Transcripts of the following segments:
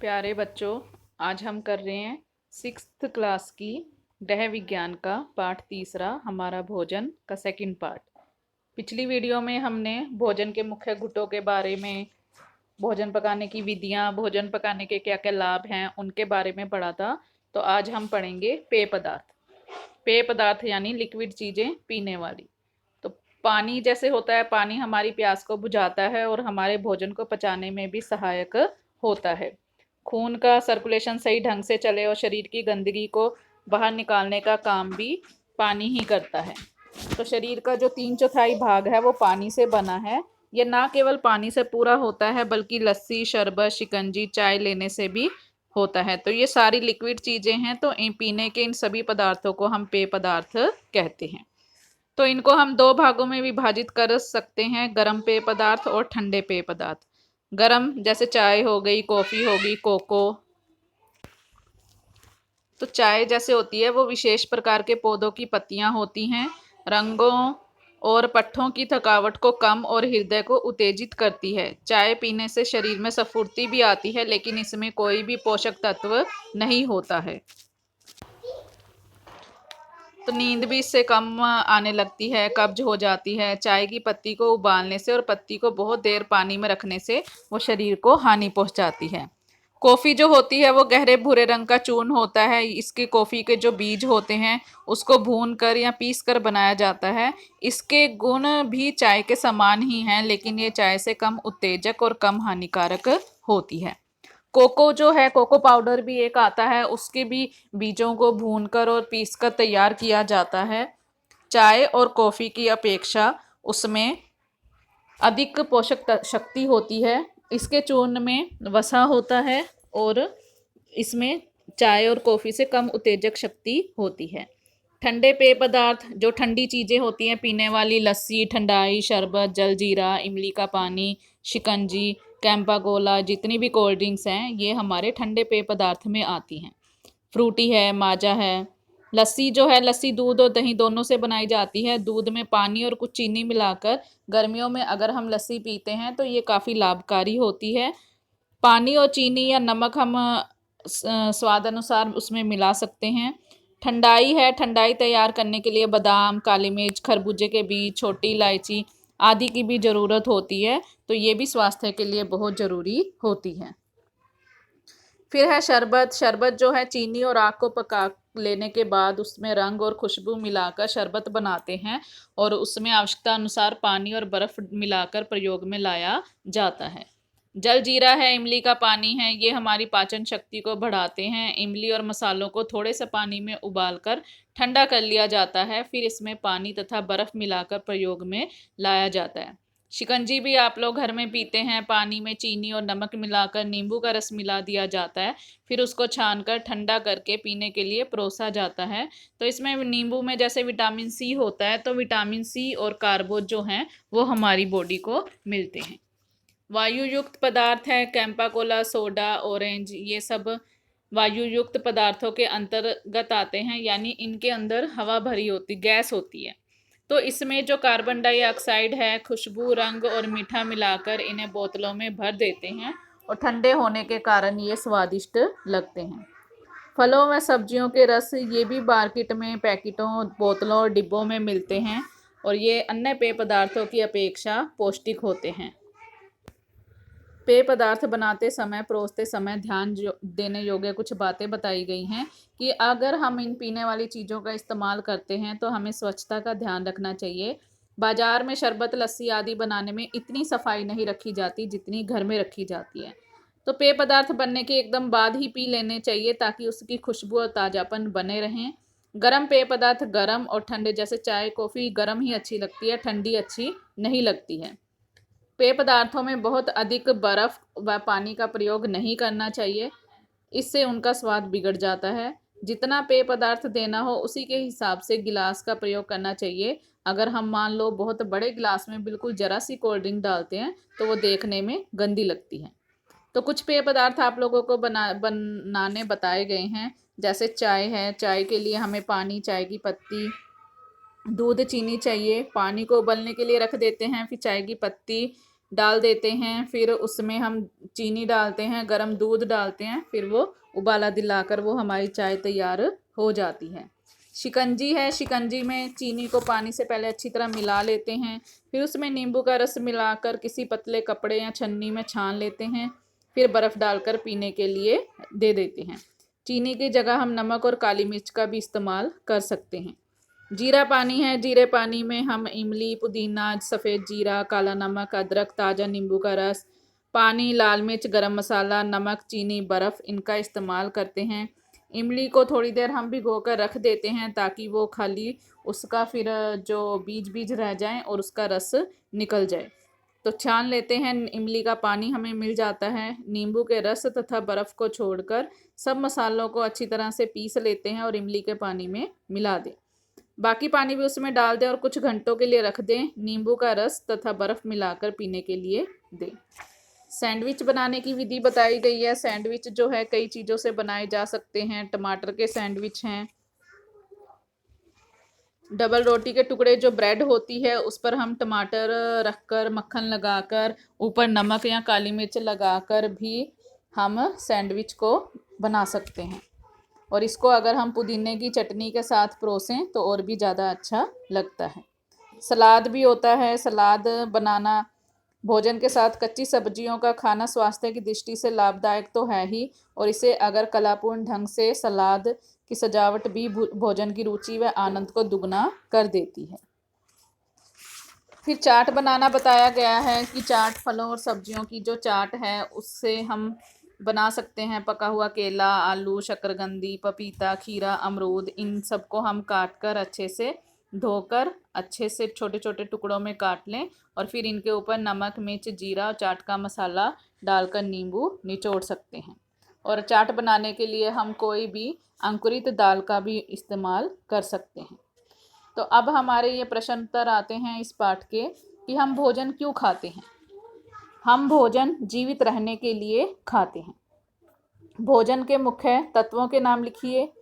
प्यारे बच्चों, आज हम कर रहे हैं सिक्स्थ क्लास की गृह विज्ञान का पाठ तीसरा, हमारा भोजन का सेकंड पार्ट। पिछली वीडियो में हमने भोजन के मुख्य घटकों के बारे में, भोजन पकाने की विधियां, भोजन पकाने के क्या क्या लाभ हैं, उनके बारे में पढ़ा था। तो आज हम पढ़ेंगे पेय पदार्थ। पेय पदार्थ यानी लिक्विड चीज़ें, पीने वाली। तो पानी जैसे होता है, पानी हमारी प्यास को बुझाता है और हमारे भोजन को पचाने में भी सहायक होता है। खून का सर्कुलेशन सही ढंग से चले और शरीर की गंदगी को बाहर निकालने का काम भी पानी ही करता है। तो शरीर का जो 3/4 भाग है वो पानी से बना है। ये ना केवल पानी से पूरा होता है बल्कि लस्सी, शरबत, शिकंजी, चाय लेने से भी होता है। तो ये सारी लिक्विड चीजें हैं। तो पीने के इन सभी पदार्थों को हम पेय पदार्थ कहते हैं। तो इनको हम दो भागों में विभाजित कर सकते हैं, गर्म पेय पदार्थ और ठंडे पेय पदार्थ। गर्म जैसे चाय हो गई, कॉफी होगी, कोको। तो चाय जैसे होती है वो विशेष प्रकार के पौधों की पत्तियां होती हैं, रंगों और पट्ठों की थकावट को कम और हृदय को उत्तेजित करती है। चाय पीने से शरीर में स्फूर्ति भी आती है, लेकिन इसमें कोई भी पोषक तत्व नहीं होता है। तो नींद भी इससे कम आने लगती है, कब्ज हो जाती है। चाय की पत्ती को उबालने से और पत्ती को बहुत देर पानी में रखने से वो शरीर को हानि पहुंचाती है। कॉफ़ी जो होती है वो गहरे भूरे रंग का चूर्ण होता है। इसके कॉफ़ी के जो बीज होते हैं उसको भून कर या पीस कर बनाया जाता है। इसके गुण भी चाय के समान ही हैं, लेकिन ये चाय से कम उत्तेजक और कम हानिकारक होती है। कोको जो है, कोको पाउडर भी एक आता है, उसके भी बीजों को भूनकर और पीसकर तैयार किया जाता है। चाय और कॉफ़ी की अपेक्षा उसमें अधिक पोषक शक्ति होती है। इसके चूर्ण में वसा होता है और इसमें चाय और कॉफ़ी से कम उत्तेजक शक्ति होती है। ठंडे पेय पदार्थ जो ठंडी चीज़ें होती हैं पीने वाली, लस्सी, ठंडाई, शरबत, जलजीरा, इमली का पानी, शिकंजी, कैंपा कोला, जितनी भी कोल्ड ड्रिंक्स हैं ये हमारे ठंडे पेय पदार्थ में आती हैं। फ्रूटी है, माजा है। लस्सी जो है, लस्सी दूध और दही दोनों से बनाई जाती है। दूध में पानी और कुछ चीनी मिलाकर गर्मियों में अगर हम लस्सी पीते हैं तो ये काफ़ी लाभकारी होती है। पानी और चीनी या नमक हम स्वाद अनुसार उसमें मिला सकते हैं। ठंडाई है, ठंडाई तैयार करने के लिए बादाम, काली मिर्च, खरबूजे के बीज, छोटी इलायची आदि की भी ज़रूरत होती है। तो ये भी स्वास्थ्य के लिए बहुत ज़रूरी होती है। फिर है शरबत। शरबत जो है, चीनी और आग को पका लेने के बाद उसमें रंग और खुशबू मिलाकर शरबत बनाते हैं और उसमें आवश्यकता अनुसार पानी और बर्फ मिलाकर प्रयोग में लाया जाता है। जलजीरा है, इमली का पानी है, ये हमारी पाचन शक्ति को बढ़ाते हैं। इमली और मसालों को थोड़े से पानी में उबालकर ठंडा कर लिया जाता है, फिर इसमें पानी तथा बर्फ मिलाकर प्रयोग में लाया जाता है। शिकंजी भी आप लोग घर में पीते हैं, पानी में चीनी और नमक मिलाकर नींबू का रस मिला दिया जाता है, फिर उसको छानकर ठंडा करके पीने के लिए परोसा जाता है। तो इसमें नींबू में जैसे विटामिन सी होता है, तो विटामिन सी और कार्बोज जो हैं वो हमारी बॉडी को मिलते हैं। वायु युक्त पदार्थ है, कैंपा कोला, सोडा, ऑरेंज, ये सब वायु युक्त पदार्थों के अंतर्गत आते हैं, यानी इनके अंदर हवा भरी होती, गैस होती है। तो इसमें जो कार्बन डाइऑक्साइड है, खुशबू, रंग और मीठा मिलाकर इन्हें बोतलों में भर देते हैं और ठंडे होने के कारण ये स्वादिष्ट लगते हैं। फलों व सब्जियों के रस, ये भी मार्केट में पैकेटों, बोतलों और डिब्बों में मिलते हैं और ये अन्य पेय पदार्थों की अपेक्षा पौष्टिक होते हैं। पेय पदार्थ बनाते समय, परोसते समय ध्यान देने योग्य कुछ बातें बताई गई हैं कि अगर हम इन पीने वाली चीज़ों का इस्तेमाल करते हैं तो हमें स्वच्छता का ध्यान रखना चाहिए। बाजार में शरबत, लस्सी आदि बनाने में इतनी सफाई नहीं रखी जाती जितनी घर में रखी जाती है। तो पेय पदार्थ बनने के एकदम बाद ही पी लेने चाहिए ताकि उसकी खुशबू और ताज़ापन बने रहें। गर्म पेय पदार्थ गर्म और ठंडे, जैसे चाय, कॉफ़ी गर्म ही अच्छी लगती है, ठंडी अच्छी नहीं लगती है। पेय पदार्थों में बहुत अधिक बर्फ व पानी का प्रयोग नहीं करना चाहिए, इससे उनका स्वाद बिगड़ जाता है। जितना पेय पदार्थ देना हो उसी के हिसाब से गिलास का प्रयोग करना चाहिए। अगर हम मान लो बहुत बड़े गिलास में बिल्कुल जरा सी कोल्ड ड्रिंक डालते हैं तो वो देखने में गंदी लगती है। तो कुछ पेय पदार्थ आप लोगों को बनाने बताए गए हैं। जैसे चाय है, चाय के लिए हमें पानी, चाय की पत्ती, दूध, चीनी चाहिए। पानी को उबलने के लिए रख देते हैं, फिर चाय की पत्ती, डाल देते हैं, फिर उसमें हम चीनी डालते हैं, गर्म दूध डालते हैं, फिर वो उबाला दिलाकर वो हमारी चाय तैयार हो जाती है। शिकंजी है, शिकंजी में चीनी को पानी से पहले अच्छी तरह मिला लेते हैं, फिर उसमें नींबू का रस मिलाकर किसी पतले कपड़े या छन्नी में छान लेते हैं, फिर बर्फ़ डालकर पीने के लिए दे देते हैं। चीनी की जगह हम नमक और काली मिर्च का भी इस्तेमाल कर सकते हैं। जीरा पानी है, जीरे पानी में हम इमली, पुदीना, सफ़ेद जीरा, काला नमक, अदरक, ताज़ा नींबू का रस, पानी, लाल मिर्च, गरम मसाला, नमक, चीनी, बर्फ़ इनका इस्तेमाल करते हैं। इमली को थोड़ी देर हम भिगो कर रख देते हैं ताकि वो खाली उसका फिर जो बीज बीज रह जाएं और उसका रस निकल जाए। तो छान लेते हैं, इमली का पानी हमें मिल जाता है। नींबू के रस तथा बर्फ़ को छोड़कर सब मसालों को अच्छी तरह से पीस लेते हैं और इमली के पानी में मिला दें। बाकी पानी भी उसमें डाल दें और कुछ घंटों के लिए रख दें। नींबू का रस तथा बर्फ़ मिलाकर पीने के लिए दें। सैंडविच बनाने की विधि बताई गई है। सैंडविच जो है कई चीज़ों से बनाए जा सकते हैं। टमाटर के सैंडविच हैं, डबल रोटी के टुकड़े जो ब्रेड होती है उस पर हम टमाटर रखकर मक्खन लगाकर ऊपर नमक या काली मिर्च लगाकर भी हम सैंडविच को बना सकते हैं। और इसको अगर हम पुदीने की चटनी के साथ परोसें तो और भी ज़्यादा अच्छा लगता है। सलाद भी होता है। सलाद बनाना, भोजन के साथ कच्ची सब्जियों का खाना स्वास्थ्य की दृष्टि से लाभदायक तो है ही, और इसे अगर कलापूर्ण ढंग से सलाद की सजावट भी भोजन की रुचि व आनंद को दुगना कर देती है। फिर चाट बनाना बताया गया है कि चाट फलों और सब्जियों की जो चाट है उससे हम बना सकते हैं। पका हुआ केला, आलू, शकरकंदी, पपीता, खीरा, अमरूद, इन सबको हम काट कर अच्छे से धोकर अच्छे से छोटे छोटे टुकड़ों में काट लें और फिर इनके ऊपर नमक, मिर्च, जीरा और चाट का मसाला डालकर नींबू निचोड़ सकते हैं। और चाट बनाने के लिए हम कोई भी अंकुरित दाल का भी इस्तेमाल कर सकते हैं। तो अब हमारे ये प्रश्न उत्तर आते हैं इस पाठ के कि हम भोजन क्यों खाते हैं। हम भोजन जीवित रहने के लिए खाते हैं। भोजन के मुख्य तत्वों के नाम लिखिए।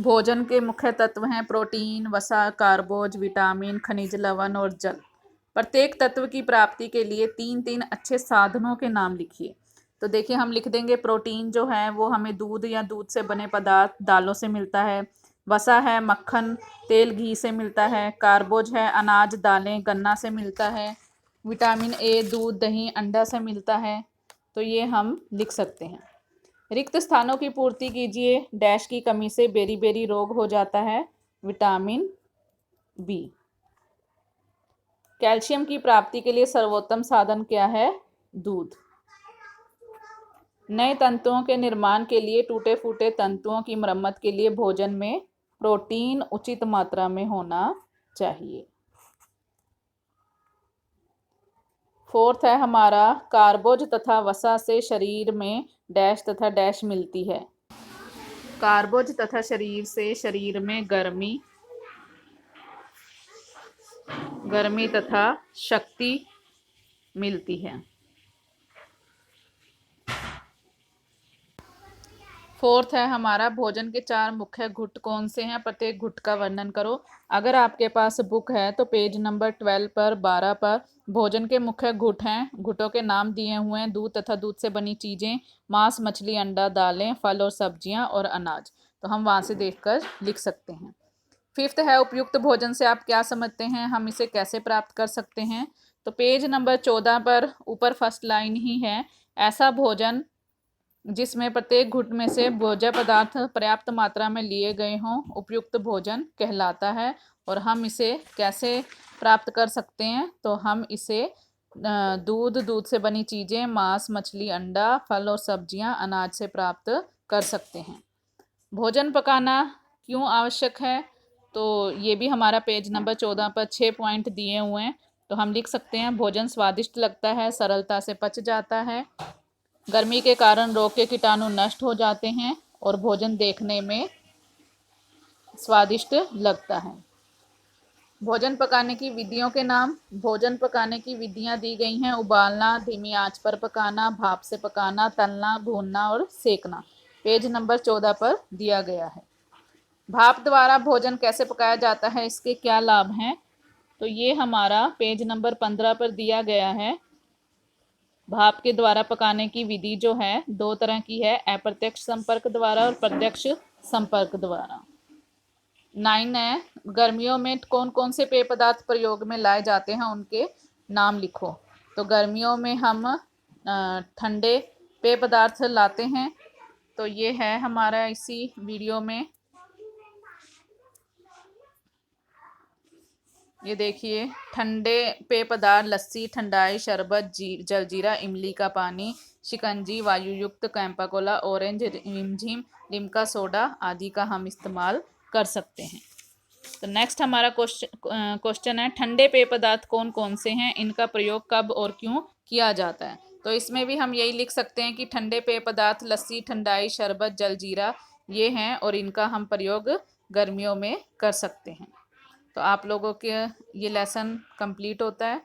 भोजन के मुख्य तत्व हैं प्रोटीन, वसा, कार्बोज, विटामिन, खनिज लवण और जल। प्रत्येक तत्व की प्राप्ति के लिए तीन तीन अच्छे साधनों के नाम लिखिए। तो देखिए हम लिख देंगे प्रोटीन जो है वो हमें दूध या दूध से बने पदार्थ, दालों से मिलता है। वसा है मक्खन, तेल, घी से मिलता है। कार्बोज है अनाज, दालें, गन्ना से मिलता है। विटामिन ए दूध, दही, अंडा से मिलता है। तो ये हम लिख सकते हैं। रिक्त स्थानों की पूर्ति कीजिए। डैश की कमी से बेरी बेरी रोग हो जाता है। Vitamin B. कैल्शियम की प्राप्ति के लिए सर्वोत्तम साधन क्या है? दूध। नए तंतुओं के निर्माण के लिए, टूटे फूटे तंतुओं की मरम्मत के लिए भोजन में प्रोटीन उचित मात्रा में होना चाहिए। फोर्थ है हमारा कार्बोज तथा वसा से शरीर में डैश तथा डैश मिलती है। कार्बोज तथा शरीर से शरीर में गर्मी तथा शक्ति मिलती है। फोर्थ है हमारा भोजन के चार मुख्य घुट कौन से हैं? प्रत्येक घुट का वर्णन करो। अगर आपके पास बुक है तो पेज नंबर 12 पर 12 पर भोजन के मुख्य घुट हैं। घुटों के नाम दिए हुए हैं। दूध तथा दूध से बनी चीज़ें, मांस, मछली, अंडा, दालें, फल और सब्जियां और अनाज। तो हम वहाँ से देखकर लिख सकते हैं। फिफ्थ है उपयुक्त भोजन से आप क्या समझते हैं? हम इसे कैसे प्राप्त कर सकते हैं? तो पेज नंबर 14 पर ऊपर फर्स्ट लाइन ही है, ऐसा भोजन जिसमें प्रत्येक घुट में से भोज्य पदार्थ पर्याप्त मात्रा में लिए गए हों उपयुक्त भोजन कहलाता है। और हम इसे कैसे प्राप्त कर सकते हैं? तो हम इसे दूध, दूध से बनी चीज़ें, मांस, मछली, अंडा, फल और सब्जियां, अनाज से प्राप्त कर सकते हैं। भोजन पकाना क्यों आवश्यक है? तो ये भी हमारा पेज नंबर 14 पर 6 पॉइंट दिए हुए हैं। तो हम लिख सकते हैं भोजन स्वादिष्ट लगता है, सरलता से पच जाता है, गर्मी के कारण रोग के कीटाणु नष्ट हो जाते हैं और भोजन देखने में स्वादिष्ट लगता है। भोजन पकाने की विधियों के नाम। भोजन पकाने की विधियां दी गई हैं। उबालना, धीमी आंच पर पकाना, भाप से पकाना, तलना, भूनना और सेकना। पेज नंबर 14 पर दिया गया है। भाप द्वारा भोजन कैसे पकाया जाता है? इसके क्या लाभ हैं? तो ये हमारा पेज नंबर 15 पर दिया गया है। भाप के द्वारा पकाने की विधि जो है दो तरह की है, अप्रत्यक्ष संपर्क द्वारा और प्रत्यक्ष संपर्क द्वारा। 9 है, गर्मियों में कौन कौन से पेय पदार्थ प्रयोग में लाए जाते हैं, उनके नाम लिखो। तो गर्मियों में हम ठंडे पेय पदार्थ लाते हैं। तो ये है हमारा इसी वीडियो में, ये देखिए, ठंडे पेय पदार्थ लस्सी, ठंडाई, शरबत, जलजीरा, इमली का पानी, शिकंजी, वायुयुक्त कैंपा कोला, ऑरेंज, रिमझिम, लिम्का सोडा आदि का हम इस्तेमाल कर सकते हैं। तो नेक्स्ट हमारा क्वेश्चन है, ठंडे पेय पदार्थ कौन कौन से हैं, इनका प्रयोग कब और क्यों किया जाता है। तो इसमें भी हम यही लिख सकते हैं कि ठंडे पेय पदार्थ लस्सी, ठंडाई, शरबत, जलजीरा ये हैं और इनका हम प्रयोग गर्मियों में कर सकते हैं। तो आप लोगों के ये लेसन कंप्लीट होता है।